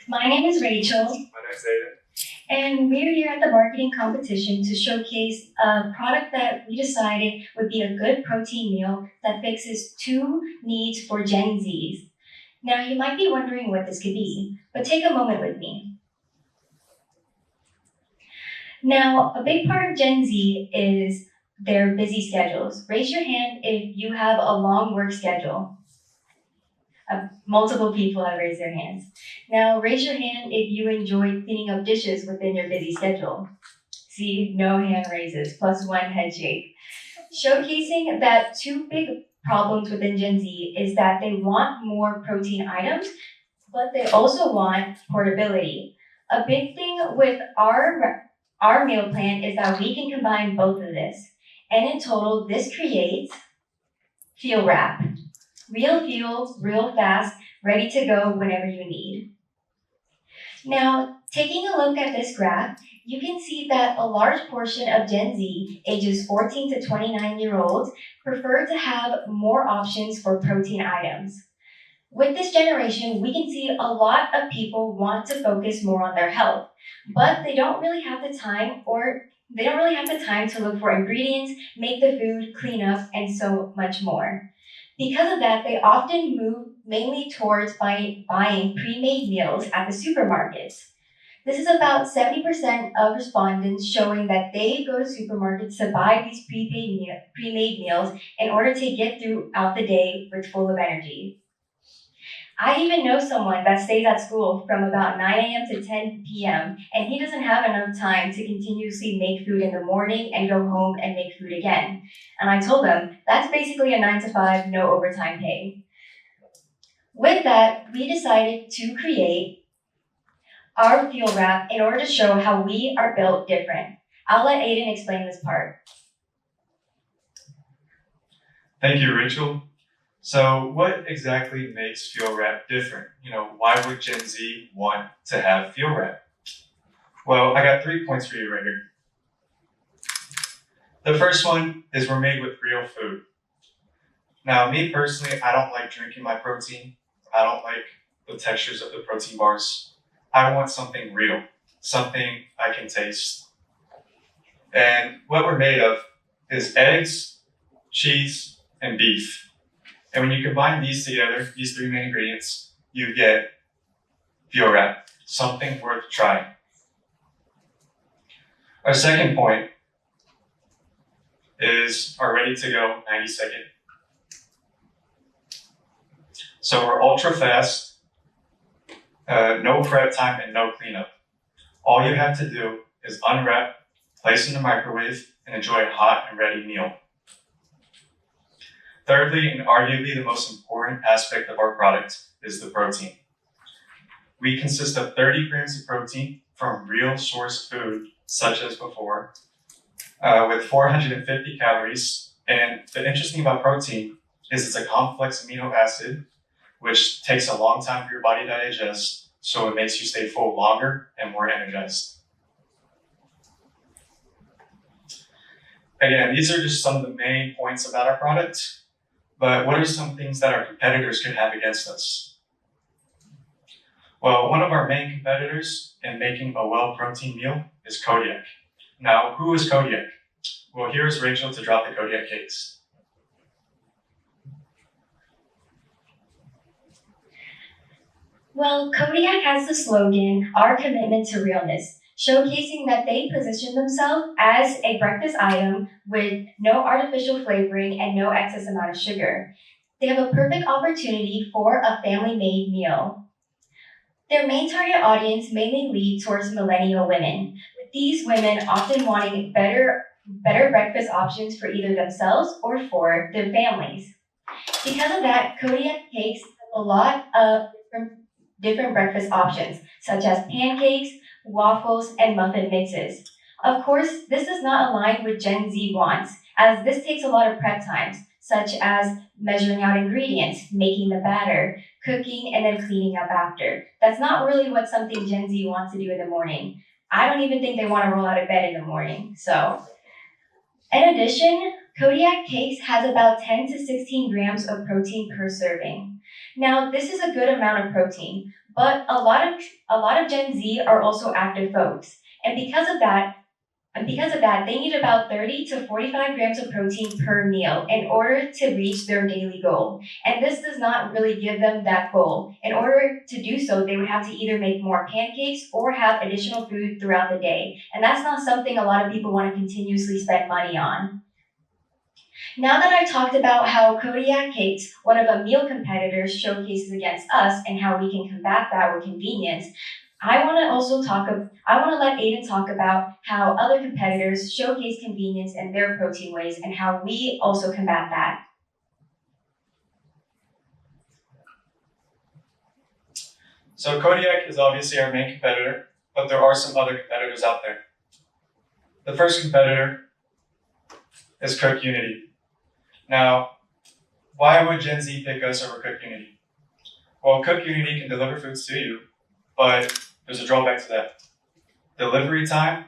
My name is Rachel, My name's Aidan. and we're here at the marketing competition to showcase a product that we decided would be a good protein meal that fixes two needs for Gen Zs. Now, you might be wondering what this could be, but take a moment with me. Now, a big part of Gen Z is their busy schedules. Raise your hand if you have a long work schedule. Multiple people have raised their hands. Now, raise your hand if you enjoy cleaning up dishes within your busy schedule. See, no hand raises, plus one head shake. Showcasing that two big problems within Gen Z is that they want more protein items, but they also want portability. A big thing with our meal plan is that we can combine both of this. And in total, this creates Fuel Wrap. Real fuel, real fast, ready to go whenever you need. Now, taking a look at this graph, you can see that a large portion of Gen Z, ages 14 to 29-year-olds, prefer to have more options for protein items. With this generation, we can see a lot of people want to focus more on their health, but they don't really have the time to look for ingredients, make the food, clean up, and so much more. Because of that, they often move mainly towards buying pre-made meals at the supermarkets. This is about 70% of respondents showing that they go to supermarkets to buy these pre-made meals in order to get throughout the day with full of energy. I even know someone that stays at school from about 9 a.m. to 10 p.m. and he doesn't have enough time to continuously make food in the morning and go home and make food again. And I told him that's basically a 9 to 5, no overtime pay. With that, we decided to create our fuel wrap in order to show how we are built different. I'll let Aidan explain this part. Thank you, Rachel. So what exactly makes Fuel Wrap different? Why would Gen Z want to have Fuel Wrap? Well, I got 3 points for you right here. The first one is we're made with real food. Now, me personally, I don't like drinking my protein. I don't like the textures of the protein bars. I want something real, something I can taste. And what we're made of is eggs, cheese, and beef. And when you combine these together, these three main ingredients, you get Fuel Wrap, something worth trying. Our second point is our ready to go 90-second. So we're ultra fast, no prep time and no cleanup. All you have to do is unwrap, place in the microwave, and enjoy a hot and ready meal. Thirdly, and arguably the most important aspect of our product, is the protein. We consist of 30 grams of protein from real source food, such as before, with 450 calories. And the interesting about protein is it's a complex amino acid, which takes a long time for your body to digest, so it makes you stay full longer and more energized. Again, these are just some of the main points about our product. But what are some things that our competitors could have against us? Well, one of our main competitors in making a well-protein meal is Kodiak. Now, who is Kodiak? Well, here's Rachel to drop the Kodiak cakes. Well, Kodiak has the slogan, "Our commitment to realness," showcasing that they position themselves as a breakfast item with no artificial flavoring and no excess amount of sugar. They have a perfect opportunity for a family-made meal. Their main target audience mainly lead towards millennial women, with these women often wanting better breakfast options for either themselves or for their families. Because of that, Kodiak cakes have a lot of different breakfast options, such as pancakes, waffles, and muffin mixes. Of course, this does not align with Gen Z wants, as this takes a lot of prep times, such as measuring out ingredients, making the batter, cooking, and then cleaning up after. That's not really what something Gen Z wants to do in the morning. I don't even think they want to roll out of bed in the morning. So, in addition, Kodiak Cakes has about 10 to 16 grams of protein per serving. Now, this is a good amount of protein, but a lot of Gen Z are also active folks, and because of that, they need about 30 to 45 grams of protein per meal in order to reach their daily goal. And this does not really give them that goal. In order to do so, they would have to either make more pancakes or have additional food throughout the day. And that's not something a lot of people want to continuously spend money on. Now that I talked about how Kodiak Cakes, one of a meal competitor's, showcases against us and how we can combat that with convenience, I want to let Aidan talk about how other competitors showcase convenience in their protein ways and how we also combat that. So Kodiak is obviously our main competitor, but there are some other competitors out there. The first competitor is Cook Unity. Now, why would Gen Z pick us over Cook Unity? Well, Cook Unity can deliver foods to you, but there's a drawback to that. Delivery time,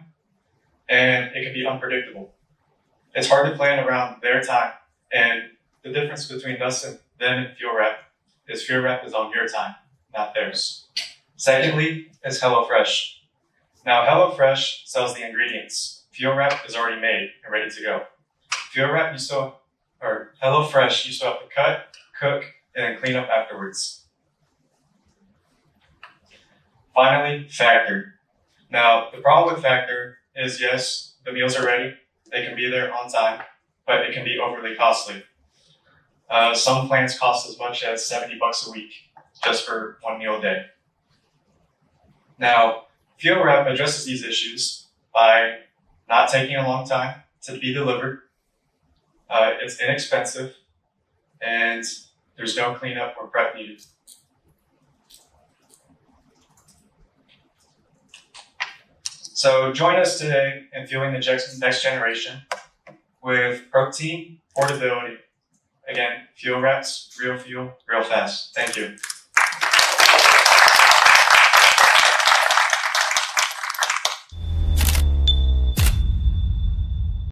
and it can be unpredictable. It's hard to plan around their time, and the difference between us and them and Fuel Wrap is Fuel Wrap is on your time, not theirs. Secondly, is HelloFresh. Now, HelloFresh sells the ingredients. Fuel Wrap is already made and ready to go. HelloFresh, you still have to cut, cook, and clean up afterwards. Finally, Factor. Now, the problem with Factor is, yes, the meals are ready. They can be there on time, but it can be overly costly. Some plans cost as much as $70 a week just for one meal a day. Now, Fuel Wrap addresses these issues by not taking a long time to be delivered. It's inexpensive, and there's no cleanup or prep needed. So join us today in fueling the next generation with protein, portability. Again, Fuel Wraps, real fuel, real fast. Thank you.